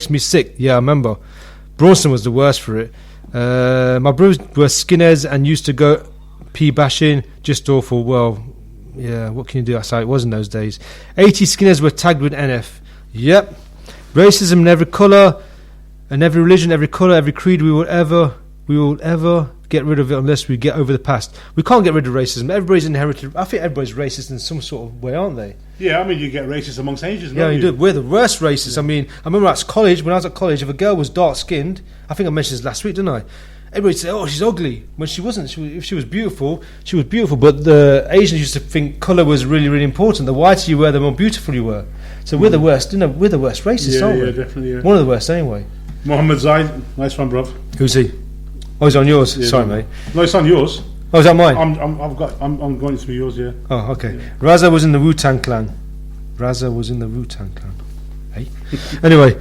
makes me sick. Yeah, I remember. Bronson was the worst for it. My brothers were skinheads and used to go pee bashing. Just awful. Well, yeah, what can you do? That's how it was in those days. 80 skinheads were tagged with NF. Yep. Racism in every colour and every religion, every colour, every creed. We will ever get rid of it unless we get over the past. We can't get rid of racism. Everybody's inherited. I think everybody's racist in some sort of way, aren't they? Yeah, I mean, you get racist amongst Asians. Yeah, you do. We're the worst racists. Yeah. I mean, I remember at college, when I was at college, if a girl was dark-skinned, I think I mentioned this last week, didn't I? Everybody said, "Oh, she's ugly." When she wasn't. If she was beautiful, she was beautiful. But the Asians used to think colour was really, really important. The whiter you were, the more beautiful you were. So we're the worst. You know, we're the worst racists, aren't we? Yeah, definitely. Yeah. One of the worst, anyway. Mohammed Zaid, nice one, bruv. Who's he? Oh, he's on yours. Yeah, sorry, mate. No, it's on yours. Oh, is that mine? I'm going through yours. Yeah. Oh, okay. Yeah. Raza was in the Wu-Tang Clan. Hey. Anyway,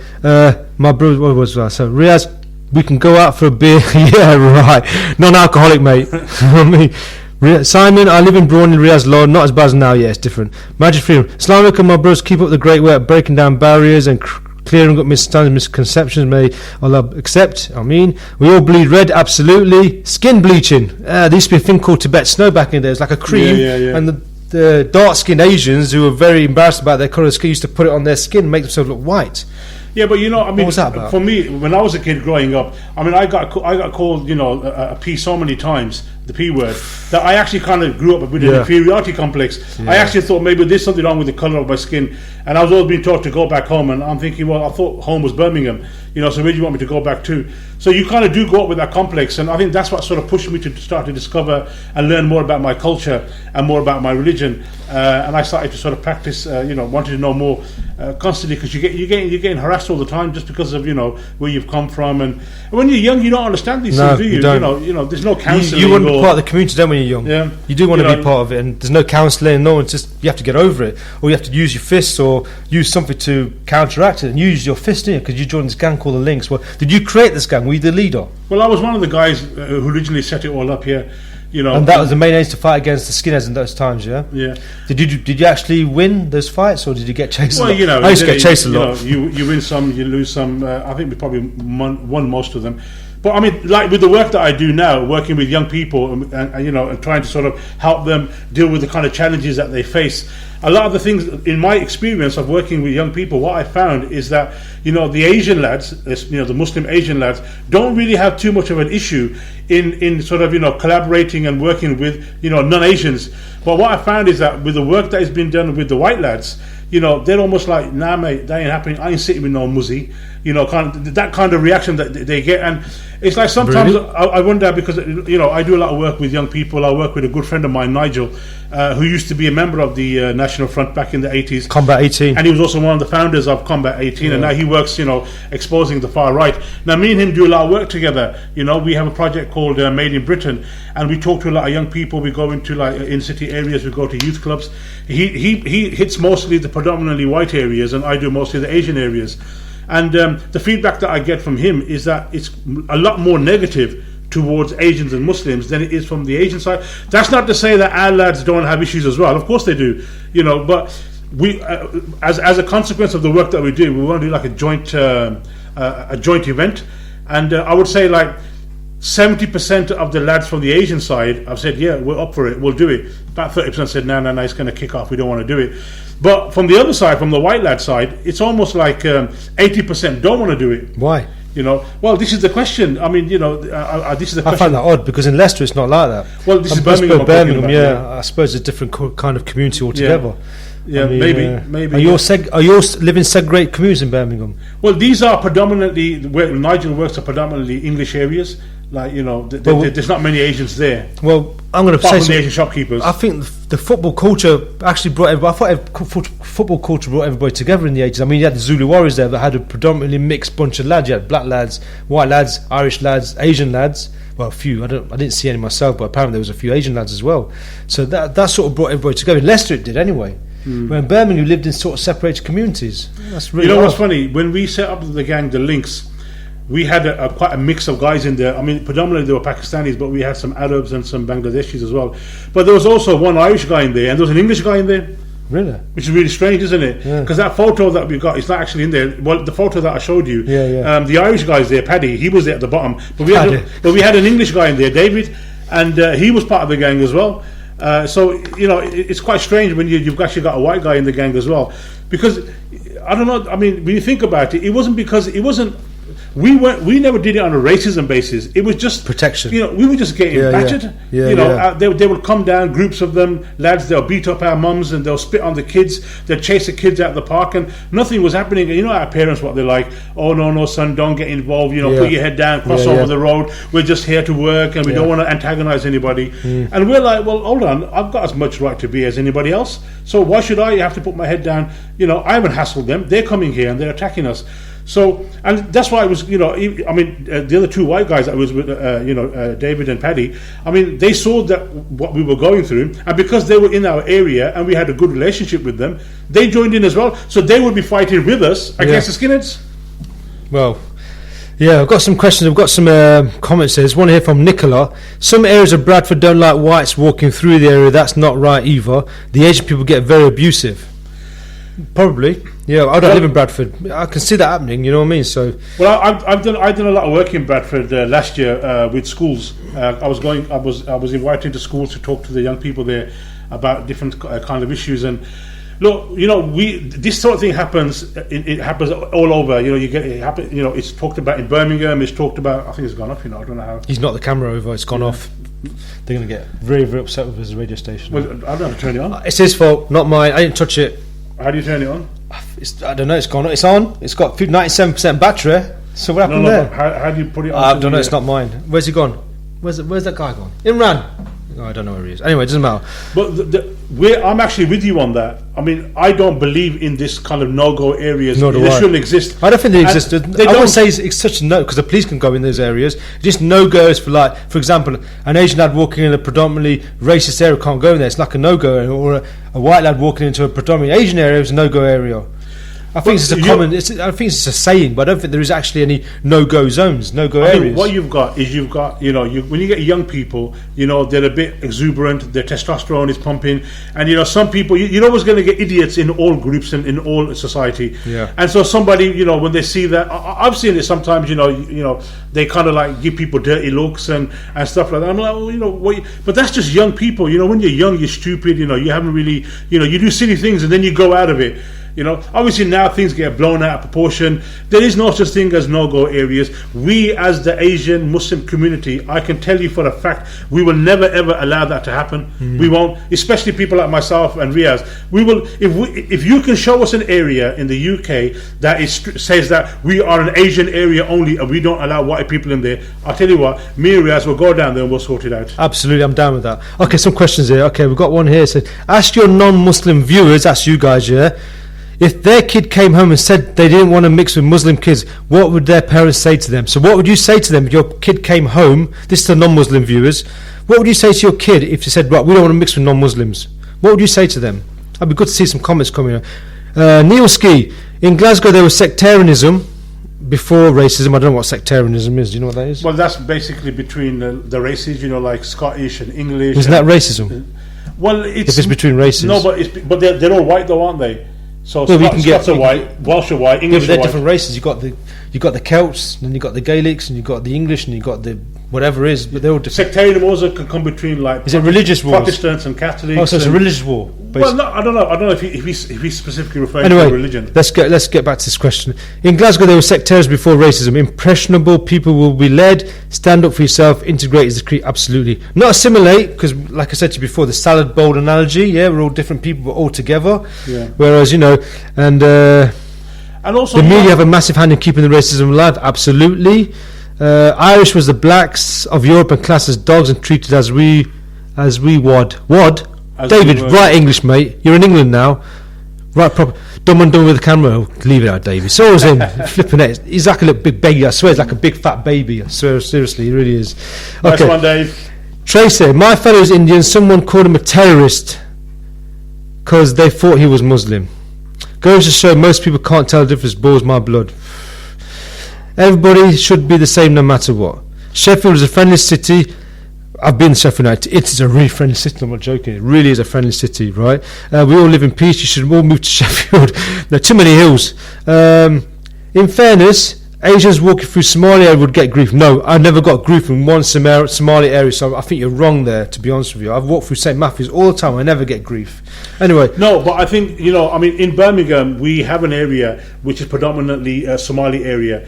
my brother. What was that? So Riaz, we can go out for a beer. Yeah, right. Non-alcoholic, mate. I mean, Simon, I live in Braun in Riaz, Lord. Not as bad as now. Yeah, it's different. Magic freedom. Assalamu alaikum, my bros. Keep up the great work, breaking down barriers and clearing up misconceptions. May Allah accept. I mean, we all bleed red. Absolutely. Skin bleaching. There used to be a thing called Tibet snow back in there. It's like a cream, and the dark-skinned Asians who were very embarrassed about their colour skin used to put it on their skin and make themselves look white. Yeah, but you know, I mean, what was that about? For me, when I was a kid growing up, I mean, I got called, you know, a P so many times, the P word, that I actually kind of grew up with an inferiority complex. I actually thought maybe there's something wrong with the colour of my skin, and I was always being taught to go back home, and I'm thinking, well, I thought home was Birmingham, you know, so where do you want me to go back to? So you kind of do go up with that complex, and I think that's what sort of pushed me to start to discover and learn more about my culture and more about my religion, and I started to sort of practice, you know, wanted to know more constantly, because you're getting harassed all the time just because of, you know, where you've come from, and when you're young you don't understand these things, do you? You know, there's no counselling. You want to be part of the community, don't when you're young. Yeah. You do want to be part of it, and there's no counselling. No, it's just you have to get over it, or you have to use your fists or use something to counteract it, and use your fist, didn't you? Because you joined this gang called the Links. Well, did you create this gang? Were you the leader? Well, I was one of the guys who originally set it all up here. You know, and that was the main aim, to fight against the skinheads in those times, yeah. Yeah. Did you actually win those fights, or did you get chased? Well, a lot? You know, I used to get chased a lot. You win some, you lose some. I think we probably won most of them. But I mean, like with the work that I do now, working with young people, and you know, and trying to sort of help them deal with the kind of challenges that they face. A lot of the things, in my experience of working with young people, what I found is that, you know, the Asian lads, you know, the Muslim Asian lads, don't really have too much of an issue in sort of, you know, collaborating and working with, you know, non-Asians. But what I found is that with the work that has been done with the white lads, you know, they're almost like, nah, mate, that ain't happening. I ain't sitting with no muzzy. You know, that kind of reaction that they get. And it's like sometimes really? I wonder, because, you know, I do a lot of work with young people. I work with a good friend of mine, Nigel, who used to be a member of the National Front back in the 80s. Combat 18. And he was also one of the founders of Combat 18. Yeah. And now he works, you know, exposing the far right. Now, me and him do a lot of work together. You know, we have a project called Made in Britain. And we talk to a lot of young people. We go into like in-city areas. We go to youth clubs. He hits mostly the predominantly white areas, and I do mostly the Asian areas. And the feedback that I get from him is that it's a lot more negative towards Asians and Muslims than it is from the Asian side. That's not to say that our lads don't have issues as well. Of course they do, you know. But we, as a consequence of the work that we do, we want to do like a joint event. And I would say like 70% of the lads from the Asian side have said, yeah, we're up for it, we'll do it. About 30% said, no, it's going to kick off, we don't want to do it. But from the other side, from the white lad side, it's almost like 80% don't want to do it. Why? You know, well, this is the question. I mean, you know, this is the question. I find that odd, because in Leicester it's not like that. Well, this is Birmingham. Yeah, I suppose it's a different kind of community altogether. Yeah, I mean, maybe. Are you living segregated communities in Birmingham? Well, these are predominantly, where Nigel works, are predominantly English areas. Like, you know, there's not many Asians there. Well, I'm going to say the Asian shopkeepers. I think the football culture actually brought everybody. I thought football culture brought everybody together in the 80s. I mean, you had the Zulu Warriors there that had a predominantly mixed bunch of lads. You had black lads, white lads, Irish lads, Asian lads. Well, a few. I didn't see any myself, but apparently there was a few Asian lads as well. So that sort of brought everybody together. In Leicester, it did anyway. Where in Birmingham, you lived in sort of separated communities. That's really. You know what's funny? When we set up the gang, the Links, we had quite a mix of guys in there. I mean, predominantly they were Pakistanis, but we had some Arabs and some Bangladeshis as well. But there was also one Irish guy in there, and there was an English guy in there. Really? Which is really strange, isn't it? Yeah. Because that photo that we got, it's not actually in there. Well, the photo that I showed you, Yeah. the Irish guy's there, Paddy, he was there at the bottom. But Paddy. we had an English guy in there, David, and he was part of the gang as well. So, you know, it's quite strange when you've actually got a white guy in the gang as well. Because, I don't know, I mean, when you think about it, we never did it on a racism basis. It was just protection. You know, we were just getting battered. Yeah, you know, they would come down, groups of them, lads. They'll beat up our mums and they'll spit on the kids. They'll chase the kids out of the park, and nothing was happening. You know, our parents, what they're like. Oh no, son, don't get involved. You know, put your head down, cross over the road. We're just here to work, and we don't want to antagonize anybody. And we're like, well, hold on. I've got as much right to be as anybody else. So why should I have to put my head down? You know, I haven't hassled them. They're coming here and they're attacking us. So, and that's why it was, you know, I mean, the other two white guys that was with, David and Paddy, I mean, they saw that what we were going through, and because they were in our area and we had a good relationship with them, they joined in as well. So they would be fighting with us against the skinheads. Well, yeah, I've got some questions. I've got some comments here. There's one here from Nicola. Some areas of Bradford don't like whites walking through the area. That's not right either. The Asian people get very abusive. Probably. Yeah, I don't live in Bradford. I can see that happening. You know what I mean? So, well, I've done a lot of work in Bradford last year with schools. I was invited to schools to talk to the young people there about different kind of issues. And look, you know, this sort of thing happens. It happens all over. You know, it happen. You know, it's talked about in Birmingham. It's talked about. I think it's gone off. You know, I don't know how. He's knocked the camera over. It's gone off. They're going to get very, very upset with his radio station. Well, I don't know how to turn it on. It's his fault, not mine. I didn't touch it. How do you turn it on? I don't know. It's gone. It's on. It's got 97% battery. So what happened there? How do you put it on? I don't know. It's not mine. Where's he gone? Where's that guy gone? Imran. Oh, I don't know where he is. Anyway, it doesn't matter. But I'm actually with you on that. I mean, I don't believe in this kind of no-go areas. They shouldn't exist. I don't think they exist. I wouldn't say it's such a no, because the police can go in those areas. Just no-goes for, like, for example, an Asian lad walking in a predominantly racist area can't go in there. It's like a no-go area. Or a white lad walking into a predominantly Asian area is a no-go area. I think it's I think it's a saying, but I don't think there is actually any no-go zones, no-go areas. What you've got, you know, when you get young people, you know, they're a bit exuberant, their testosterone is pumping, and you know, some people, you're always going to get idiots in all groups and in all society. Yeah. And so somebody, you know, when they see that, I've seen it sometimes. You know, they kind of like give people dirty looks and stuff like that. I'm like, well, you know, but that's just young people. You know, when you're young, you're stupid. You know, you haven't really, you know, you do silly things and then you go out of it. You know, obviously now things get blown out of proportion. There is no such thing as no-go areas. We, as the Asian Muslim community, I can tell you for a fact, we will never ever allow that to happen. We won't, especially people like myself and Riaz. We will, if you can show us an area in the UK that says that we are an Asian area only and we don't allow white people in there, I'll tell you what, me and Riaz will go down there and we'll sort it out. Absolutely, I'm down with that. Okay, some questions here. Okay, we've got one here. So, ask your non-Muslim viewers, that's you guys, yeah. If their kid came home and said they didn't want to mix with Muslim kids, what would their parents say to them? So what would you say to them if your kid came home? This is the non-Muslim viewers. What would you say to your kid if you said, right, we don't want to mix with non-Muslims? What would you say to them? I'd be good to see some comments coming in. Neil Ski, in Glasgow there was sectarianism before racism. I don't know what sectarianism is. Do you know what that is? Well, that's basically between the races, you know, like Scottish and English. Isn't that racism? Well, if it's between races. No, but they're all white though, aren't they? So Scots are white, Welsh are white, English are they're white. Different races. You got the Celts, then you got the Gaelics, and you got the English, and you got the whatever it is. But they're all different. Sectarian wars can come between like. Is it religious wars? Protestants and Catholics. Oh, so it's a religious war. Well, no, I don't know if he's specifically referring to religion. Let's get back to this question. In Glasgow, there were sectarians before racism. Impressionable people will be led. Stand up for yourself. Integrate is the key. Absolutely, not assimilate, because, like I said to you before, the salad bowl analogy. Yeah, we're all different people, but all together. Yeah. Whereas, you know, and also the media have a massive hand in keeping the racism alive. Absolutely. Irish was the blacks of Europe and classed as dogs and treated as we wad. As David, right English, mate. You're in England now. Right, proper. Dumb and dumb with the camera. Oh, leave it out, David. So I was in flipping it. He's like a little big baby. I swear, he's like a big fat baby. I swear, seriously, he really is. Okay. Nice one, Dave. Tracy, my fellow's Indian. Someone called him a terrorist because they thought he was Muslim. Goes to show most people can't tell the difference. Boils my blood. Everybody should be the same no matter what. Sheffield is a friendly city. I've been to Sheffield United. It is a really friendly city. I'm not joking. It really is a friendly city, right? We all live in peace. You should all move to Sheffield. There are too many hills. In fairness, Asians walking through Somalia would get grief. No, I never got grief in one Somali area, so I think you're wrong there, to be honest with you. I've walked through St. Matthews all the time. I never get grief. Anyway. No, but I think, in Birmingham, we have an area which is predominantly a Somali area.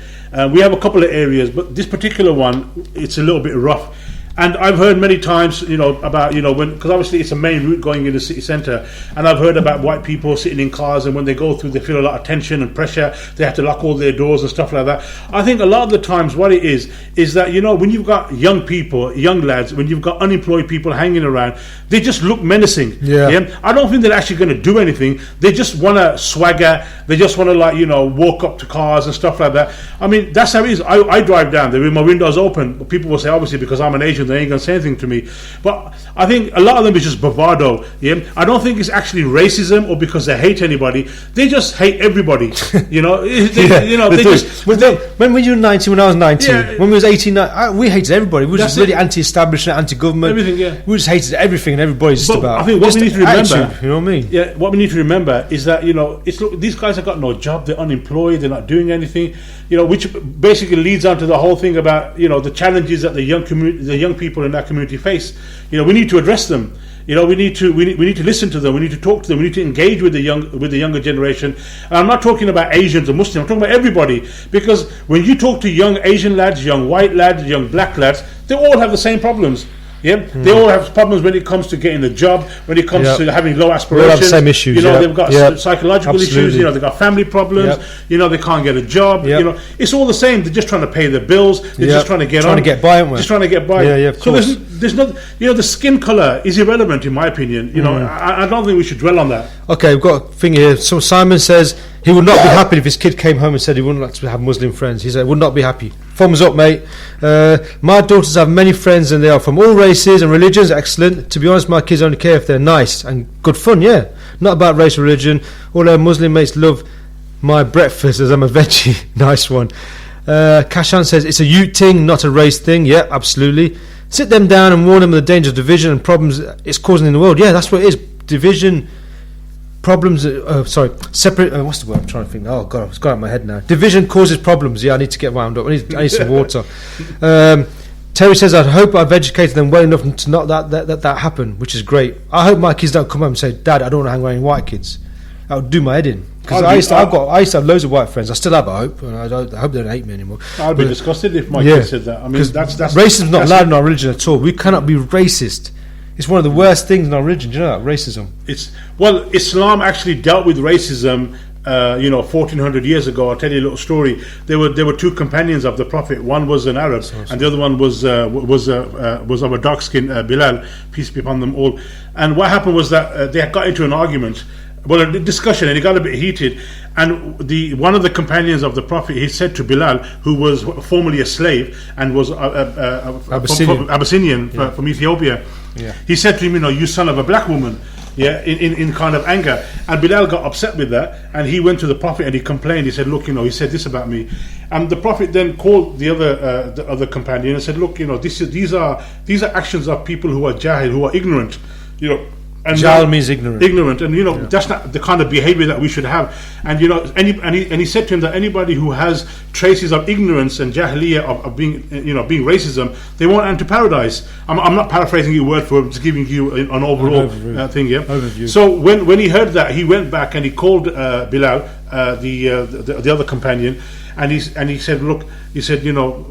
We have a couple of areas, but this particular one, it's a little bit rough. And I've heard many times, about, because obviously it's a main route going into the city centre, and I've heard about white people sitting in cars, and when they go through, they feel a lot of tension and pressure. They have to lock all their doors and stuff like that. I think a lot of the times what it is that, when you've got young people, young lads, when you've got unemployed people hanging around, they just look menacing. Yeah. I don't think they're actually going to do anything. They just want to swagger. They just want to, walk up to cars and stuff like that. I mean, that's how it is. I drive down there with my windows open. But people will say, obviously, because I'm an Asian, they ain't going to say anything to me. But I think a lot of them is just bravado. I don't think it's actually racism or because they hate anybody. They just hate everybody. When you were 19, when I was 19, when we was 18, we hated everybody. We were just really anti-establishment, anti-government. Everything, We just hated everything and everybody. Just about. I think what we need to remember, attitude, you know what I mean? Yeah, what we need to remember is that these guys have got no job. They're unemployed. They're not doing anything. Which basically leads on to the whole thing about the challenges that the young people in that community face. We need to address them. We need to listen to them. We need to talk to them. We need to engage with the younger generation. And I'm not talking about Asians or Muslims. I'm talking about everybody, because when you talk to young Asian lads, young white lads, young black lads, they all have the same problems. They all have problems when it comes to getting a job, when it comes to having low aspirations. They all have the same issues. They've got psychological issues. They've got family problems. They can't get a job. It's all the same. They're just trying to pay their bills. They're just trying to get by. Just trying to get by. So there's no, the skin color is irrelevant in my opinion. I don't think we should dwell on that. Okay, we've got a thing here. So Simon says he would not be happy if his kid came home and said he wouldn't like to have Muslim friends. He said would not be happy. Thumbs up, mate. My daughters have many friends and they are from all races and religions. Excellent. To be honest, my kids only care if they're nice and good fun. Not about race or religion. All our Muslim mates love my breakfast as I'm a veggie. Nice one. Kashan says it's a youth thing, not a race thing. Yeah, absolutely. Sit them down and warn them of the danger of division and problems it's causing in the world. Yeah, that's what it is. Division, problems. Separate. What's the word I'm trying to think? Oh God, it's gone out of my head now. Division causes problems. Yeah, I need to get wound up. I need some water. Terry says, I hope I've educated them well enough to not that happen, which is great. I hope my kids don't come home and say, Dad, I don't want to hang around with white kids. That would do my head in. Because I used to have loads of white friends. I still have, I hope. And I hope they don't hate me anymore. I'd be disgusted if my kids said that. I mean, that's racism's not allowed in our religion at all. We cannot be racist. It's one of the worst things in our religion. Do you know that? Racism. Islam actually dealt with racism 1400 years ago. I'll tell you a little story. There were two companions of the Prophet. One was an Arab, and the other one was of a dark skin, Bilal, peace be upon them all. And what happened was that they got into an argument, a discussion, and it got a bit heated. And one of the companions of the Prophet, he said to Bilal, who was formerly a slave and was Abyssinian from Ethiopia, he said to him, you son of a black woman. In kind of anger, and Bilal got upset with that, and he went to the Prophet and he complained. He said, "Look, he said this about me," and the Prophet then called the other companion and said, "Look, these are actions of people who are jahil, who are ignorant, And Jahl means ignorant. Ignorant, and that's not the kind of behavior that we should have. And he said to him that anybody who has traces of ignorance and jahiliyyah of being being racism, they won't enter paradise. I'm not paraphrasing you word for word, just giving you an overall thing. Yeah. Overview. So when he heard that, he went back and he called Bilal, the other companion. And he said, look, he said,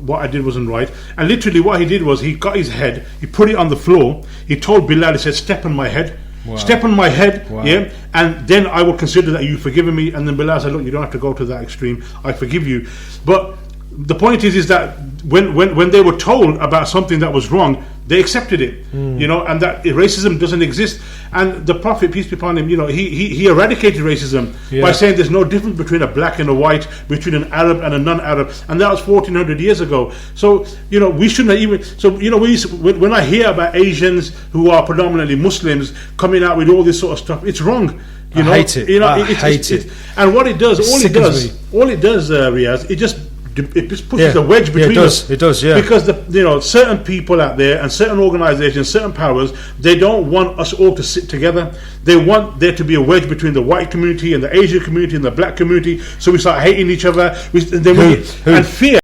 what I did wasn't right. And literally what he did was he got his head, he put it on the floor, he told Bilal, he said, step on my head. Wow. Step on my head, wow. Yeah, and then I will consider that you've forgiven me. And then Bilal said, look, you don't have to go to that extreme, I forgive you. But the point is that when they were told about something that was wrong, they accepted it, and that racism doesn't exist. And the Prophet, peace be upon him, he eradicated racism by saying there's no difference between a black and a white, between an Arab and a non-Arab, and that was 1400 years ago. So we shouldn't even. So when I hear about Asians who are predominantly Muslims coming out with all this sort of stuff, it's wrong. I hate it. I hate it. And what it does, all it does, Riaz, it just it just pushes a wedge between us. It does, yeah. Because certain people out there and certain organisations, certain powers, they don't want us all to sit together. They want there to be a wedge between the white community and the Asian community and the black community. So we start hating each other. And fear.